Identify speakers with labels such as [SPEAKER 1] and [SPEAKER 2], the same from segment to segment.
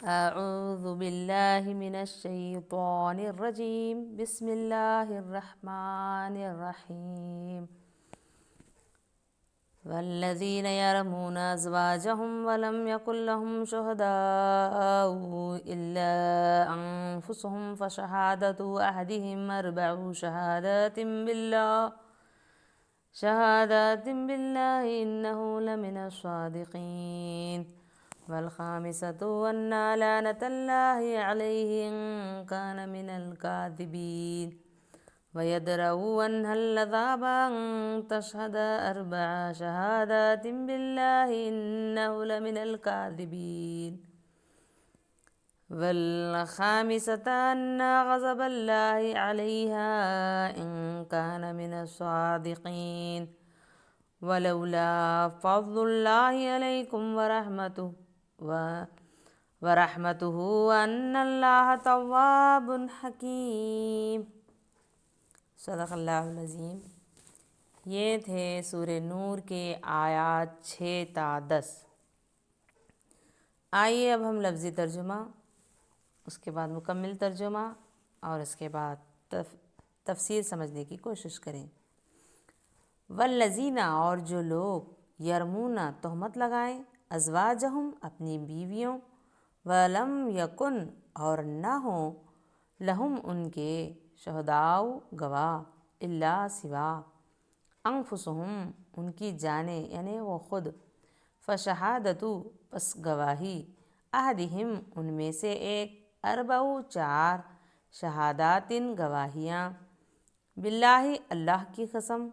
[SPEAKER 1] أعوذ بالله من الشيطان الرجيم بسم الله الرحمن الرحيم والذين يرمون أزواجهم ولم يكن لهم شهداء إلا أنفسهم فشهادة أحدهم أربع شهادات بالله إنه لمن الصادقين والخامسة أن لعنة الله عليه إن كان من الكاذبين ويدرأ عنها العذاب أن تشهد أربع شهادات بالله إنه لمن الكاذبين والخامسة أن غضب الله عليها إن كان من الصادقين ولولا فضل الله عليكم ورحمته أن الله تواب حکیم۔ صدق اللہ العظیم۔ یہ تھے سورہ نور کے آیات 6 تا 10۔ آئیے اب ہم لفظی ترجمہ، اس کے بعد مکمل ترجمہ اور اس کے بعد تفسیر سمجھنے کی کوشش کریں۔ والذین، اور جو لوگ یرمون تہمت لگائیں، ازواجہم اپنی بیویوں، ولم یکن اور نہ ہوں، لہم ان کے، شہداء گواہ، الا سوا، انفسہم ان کی جانیں یعنی وہ خود، فشہادتو پس گواہی، احدہم ان میں سے ایک، اربع چار، شہادات گواہیاں، باللہ اللہ کی قسم،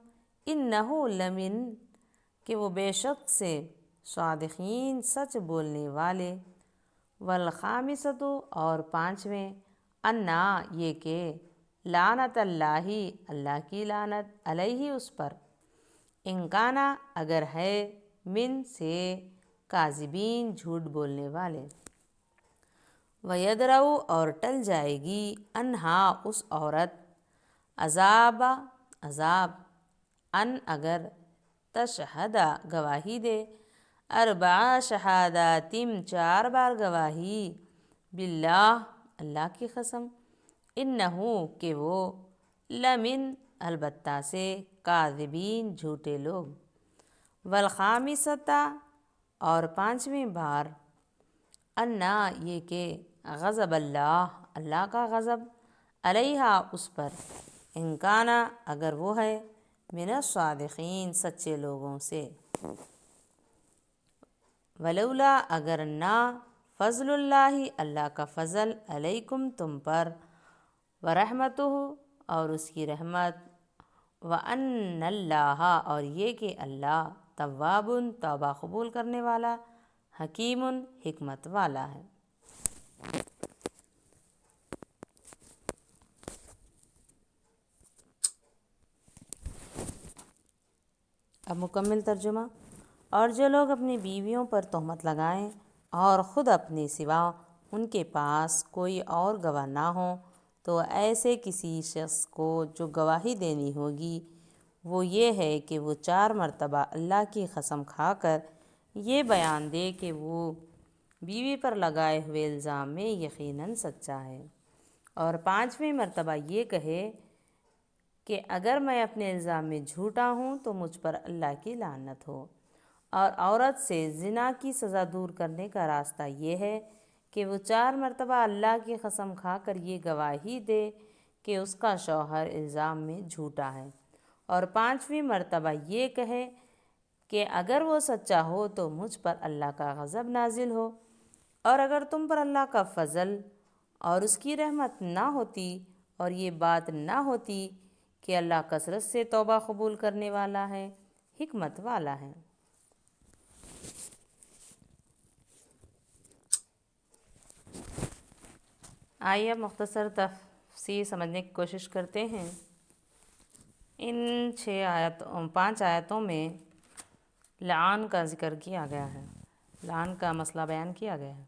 [SPEAKER 1] انہ لمن کہ وہ بے شک سے، صادقین سچ بولنے والے، والخامسۃ اور پانچویں، انا یہ کہ، لعنت اللہ اللہ کی لعنت، علیہ اس پر، ان کانا اگر ہے، من سے، کاذبین جھوٹ بولنے والے، ویدرأ اور ٹل جائے گی، انہا اس عورت، عذاب ان اگر، تشہد گواہی دے، اربع شہادات چار بار گواہی، باللہ اللہ کی قسم، انہ کہ وہ، لمن البتہ سے، کاذبین جھوٹے لوگ، والخامسۃ اور پانچویں بار، انا یہ کہ، غضب اللہ اللہ کا غضب، علیہا اس پر، ان کانا اگر وہ ہے، من الصادقین سچے لوگوں سے، ولولا اگر نہ، فضل اللہ اللہ کا فضل، علیکم تم پر، ورحمتہ اور اس کی رحمت، وان اللہ اور یہ کہ اللہ، تواب توبہ قبول کرنے والا، حکیم حکمت والا ہے۔ اب مکمل ترجمہ۔ اور جو لوگ اپنی بیویوں پر تہمت لگائیں اور خود اپنے سوا ان کے پاس کوئی اور گواہ نہ ہوں، تو ایسے کسی شخص کو جو گواہی دینی ہوگی وہ یہ ہے کہ وہ 4 مرتبہ اللہ کی قسم کھا کر یہ بیان دے کہ وہ بیوی پر لگائے ہوئے الزام میں یقیناً سچا ہے، اور 5ویں مرتبہ یہ کہے کہ اگر میں اپنے الزام میں جھوٹا ہوں تو مجھ پر اللہ کی لعنت ہو۔ اور عورت سے زنا کی سزا دور کرنے کا راستہ یہ ہے کہ وہ 4 مرتبہ اللہ کی قسم کھا کر یہ گواہی دے کہ اس کا شوہر الزام میں جھوٹا ہے، اور 5ویں مرتبہ یہ کہے کہ اگر وہ سچا ہو تو مجھ پر اللہ کا غضب نازل ہو، اور اگر تم پر اللہ کا فضل اور اس کی رحمت نہ ہوتی اور یہ بات نہ ہوتی کہ اللہ کثرت سے توبہ قبول کرنے والا ہے، حکمت والا ہے۔ آئیے اب مختصر تفسیر سمجھنے کی کوشش کرتے ہیں۔ ان 5 آیتوں میں لعان کا ذکر کیا گیا ہے، لعان کا مسئلہ بیان کیا گیا ہے۔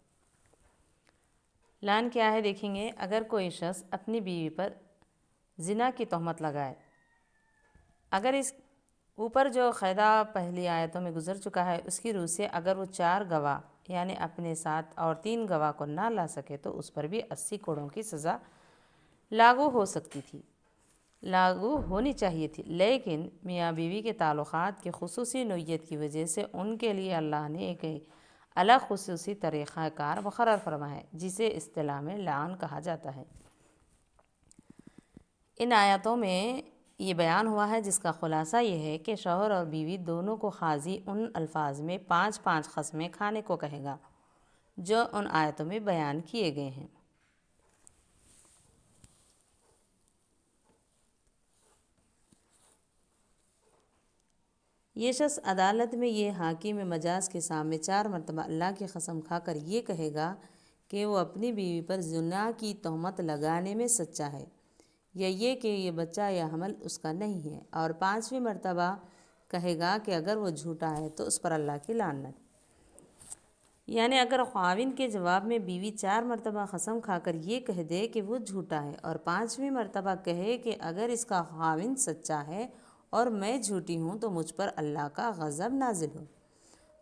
[SPEAKER 1] لعان کیا ہے دیکھیں گے۔ اگر کوئی شخص اپنی بیوی پر زنا کی تہمت لگائے، اگر اس اوپر جو قاعدہ پہلی آیتوں میں گزر چکا ہے اس کی روح سے، اگر وہ 4 گواہ یعنی اپنے ساتھ اور 3 گواہ کو نہ لا سکے تو اس پر بھی 80 کوڑوں کی سزا لاگو ہونی چاہیے تھی، لیکن میاں بیوی کے تعلقات کی خصوصی نوعیت کی وجہ سے ان کے لیے اللہ نے ایک الگ خصوصی طریقہ کار مقرر فرمایا ہے، جسے اصطلاح میں لعن کہا جاتا ہے۔ ان آیاتوں میں یہ بیان ہوا ہے جس کا خلاصہ یہ ہے کہ شوہر اور بیوی دونوں کو قاضی ان الفاظ میں 5 قسمیں کھانے کو کہے گا جو ان آیاتوں میں بیان کیے گئے ہیں۔ یہ شخص عدالت میں یہ حاکم مجاز کے سامنے 4 مرتبہ اللہ کی قسم کھا کر یہ کہے گا کہ وہ اپنی بیوی پر زنا کی تہمت لگانے میں سچا ہے، یا یہ کہ یہ بچہ یا حمل اس کا نہیں ہے، اور 5ویں مرتبہ کہے گا کہ اگر وہ جھوٹا ہے تو اس پر اللہ کی لعنت۔ یعنی اگر خاوند کے جواب میں بیوی 4 مرتبہ قسم کھا کر یہ کہہ دے کہ وہ جھوٹا ہے اور 5ویں مرتبہ کہے کہ اگر اس کا خاوند سچا ہے اور میں جھوٹی ہوں تو مجھ پر اللہ کا غضب نازل ہو،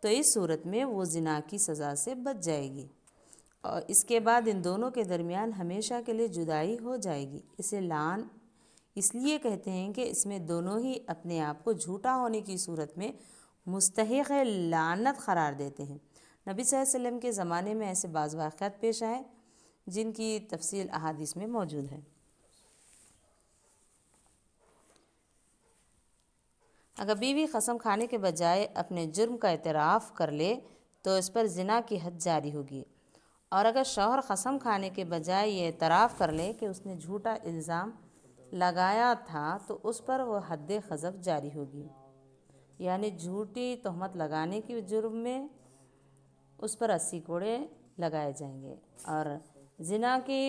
[SPEAKER 1] تو اس صورت میں وہ زنا کی سزا سے بچ جائے گی، اور اس کے بعد ان دونوں کے درمیان ہمیشہ کے لیے جدائی ہو جائے گی۔ اسے لعن اس لیے کہتے ہیں کہ اس میں دونوں ہی اپنے آپ کو جھوٹا ہونے کی صورت میں مستحق لعنت قرار دیتے ہیں۔ نبی صلی اللہ علیہ وسلم کے زمانے میں ایسے بعض واقعات پیش آئے جن کی تفصیل احادیث میں موجود ہے۔ اگر بیوی قسم کھانے کے بجائے اپنے جرم کا اعتراف کر لے تو اس پر زنا کی حد جاری ہوگی، اور اگر شوہر قسم کھانے کے بجائے یہ اعتراف کر لے کہ اس نے جھوٹا الزام لگایا تھا تو اس پر وہ حد قذف جاری ہوگی، یعنی جھوٹی تہمت لگانے کے جرم میں اس پر 80 کوڑے لگائے جائیں گے، اور زنا کی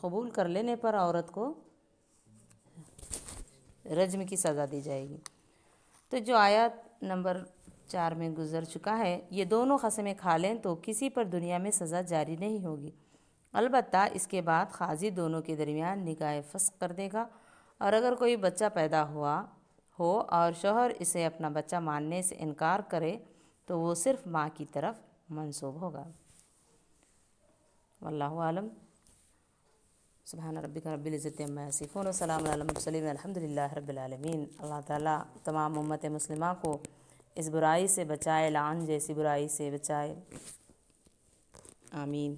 [SPEAKER 1] قبول کر لینے پر عورت کو رجم کی سزا دی جائے گی۔ تو جو آیات نمبر 4 میں گزر چکا ہے، یہ دونوں قسمیں کھا لیں تو کسی پر دنیا میں سزا جاری نہیں ہوگی، البتہ اس کے بعد قاضی دونوں کے درمیان نکاح فسخ کر دے گا، اور اگر کوئی بچہ پیدا ہوا ہو اور شوہر اسے اپنا بچہ ماننے سے انکار کرے تو وہ صرف ماں کی طرف منسوب ہوگا۔ واللہ عالم۔ سبحان ربک رب العزت عما یصفون وسلام علی المرسلین الحمد للہ رب العالمین۔ اللہ تعالیٰ تمام امت مسلمہ کو اس برائی سے بچائے، لعن جیسی برائی سے بچائے، آمین۔